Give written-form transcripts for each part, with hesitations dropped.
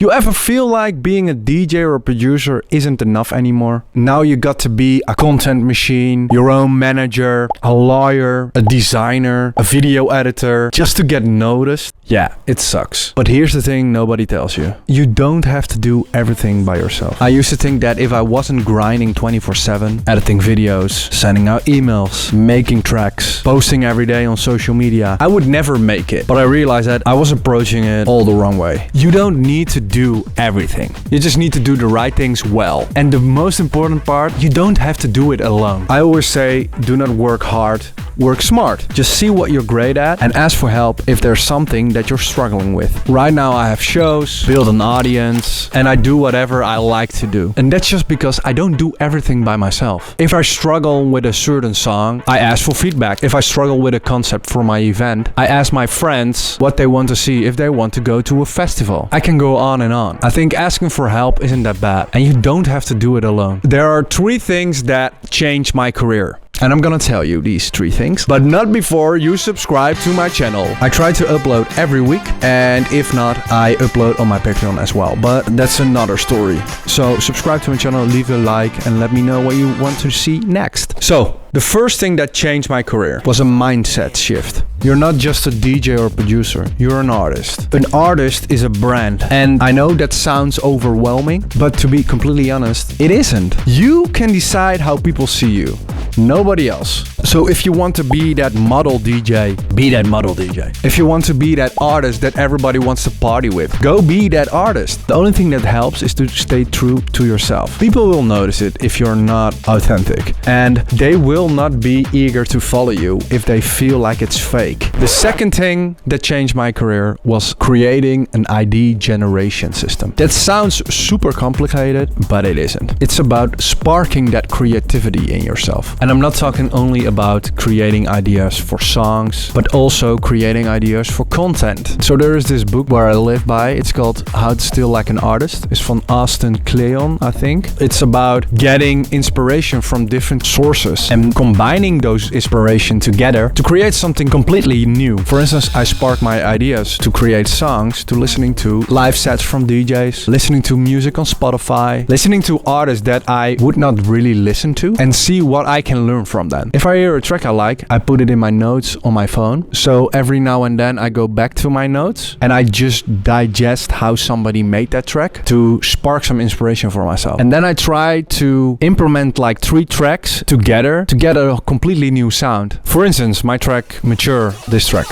You ever feel like being a DJ or a producer isn't enough anymore? Now you got to be a content machine, your own manager, a lawyer, a designer, a video editor, just to get noticed? Yeah, it sucks. But here's the thing nobody tells you. You don't have to do everything by yourself. I used to think that if I wasn't grinding 24/7, editing videos, sending out emails, making tracks, posting every day on social media, I would never make it. But I realized that I was approaching it all the wrong way. You don't need to do everything. You just need to do the right things well. And the most important part, you don't have to do it alone. I always say, do not work hard, work smart. Just see what you're great at and ask for help if there's something that you're struggling with. Right now I have shows, build an audience, and I do whatever I like to do. And that's just because I don't do everything by myself. If I struggle with a certain song, I ask for feedback. If I struggle with a concept for my event, I ask my friends what they want to see if they want to go to a festival. I can go on and on. I think asking for help isn't that bad, and you don't have to do it alone. There are 3 things that changed my career. And I'm gonna tell you these 3 things, but not before you subscribe to my channel. I try to upload every week, and if not, I upload on my Patreon as well, but that's another story. So subscribe to my channel, leave a like, and let me know what you want to see next. So, the first thing that changed my career was a mindset shift. You're not just a DJ or producer, you're an artist. An artist is a brand, and I know that sounds overwhelming, but to be completely honest, it isn't. You can decide how people see you, nobody else. So if you want to be that model DJ, be that model DJ. If you want to be that artist that everybody wants to party with, go be that artist. The only thing that helps is to stay true to yourself. People will notice it if you're not authentic, and they will not be eager to follow you if they feel like it's fake. The second thing that changed my career was creating an ID generation system. That sounds super complicated, but it isn't. It's about sparking that creativity in yourself. And I'm not talking only about creating ideas for songs, but also creating ideas for content. So there is this book where I live by. It's called How to Steal Like an Artist. It's from Austin Kleon, I think. It's about getting inspiration from different sources and combining those inspiration together to create something completely new. For instance, I spark my ideas to create songs, to listening to live sets from DJs, listening to music on Spotify, listening to artists that I would not really listen to, and see what I can learn from them. If I hear a track I like, I put it in my notes on my phone. So every now and then I go back to my notes and I just digest how somebody made that track to spark some inspiration for myself. And then I try to implement like 3 tracks together to get a completely new sound. For instance, my track Mature, this track,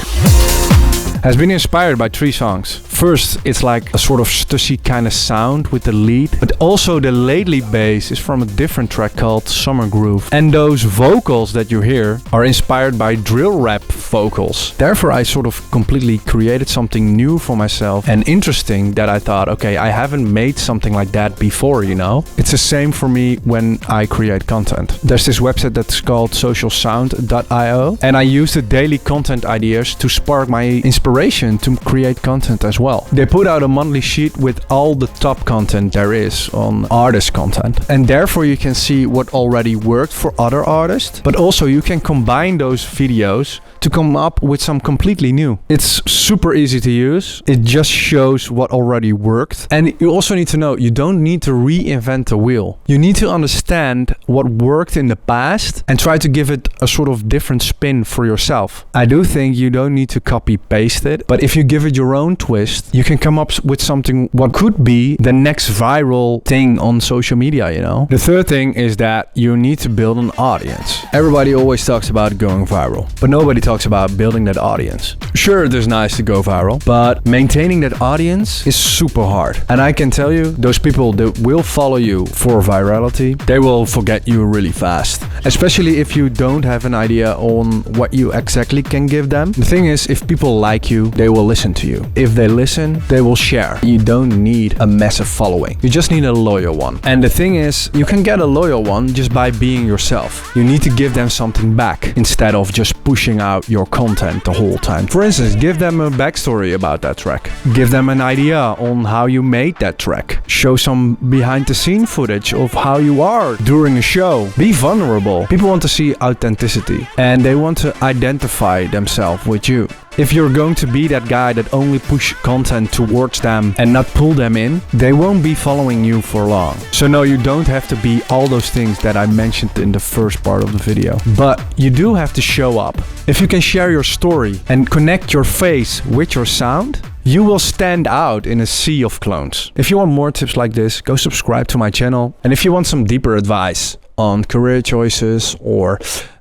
has been inspired by 3 songs. First, it's like a sort of stussy kind of sound with the lead, but also the lately bass is from a different track called Summer Groove. And those vocals that you hear are inspired by drill rap vocals. Therefore, I sort of completely created something new for myself and interesting that I thought, okay, I haven't made something like that before, you know? It's the same for me when I create content. There's this website that's called socialsound.io, and I use the daily content ideas to spark my inspiration to create content as well. They put out a monthly sheet with all the top content there is on artist content, and therefore you can see what already worked for other artists, but also you can combine those videos to come up with some completely new. It's super easy to use. It just shows what already worked. And you also need to know, you don't need to reinvent the wheel. You need to understand what worked in the past and try to give it a sort of different spin for yourself. I do think you don't need to copy paste it, but if you give it your own twist, you can come up with something what could be the next viral thing on social media, you know? The third thing is that you need to build an audience. Everybody always talks about going viral, but nobody talks about building that audience. Sure, it is nice to go viral, but maintaining that audience is super hard. And I can tell you, those people that will follow you for virality, they will forget you really fast. Especially if you don't have an idea on what you exactly can give them. The thing is, if people like you, they will listen to you. If they listen, they will share. You don't need a massive following. You just need a loyal one. And the thing is, you can get a loyal one just by being yourself. You need to give them something back instead of just pushing out your content the whole time. For instance, give them a backstory about that track. Give them an idea on how you made that track. Show some behind the scene footage of how you are during a show. Be vulnerable. People want to see authenticity and they want to identify themselves with you. If you're going to be that guy that only push content towards them and not pull them in, they won't be following you for long. So no, you don't have to be all those things that I mentioned in the first part of the video. But you do have to show up. If you can share your story and connect your face with your sound, you will stand out in a sea of clones. If you want more tips like this, go subscribe to my channel. And if you want some deeper advice on career choices or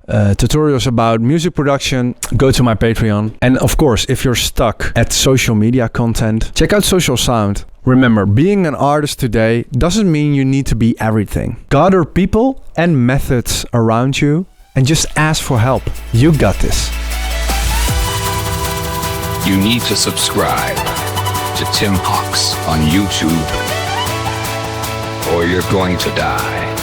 tutorials about music production, go to my Patreon. And of course, if you're stuck at social media content, check out Social Sound. Remember, being an artist today doesn't mean you need to be everything. Gather people and methods around you and just ask for help. You got this. You need to subscribe to Tim Hawks on YouTube, or you're going to die.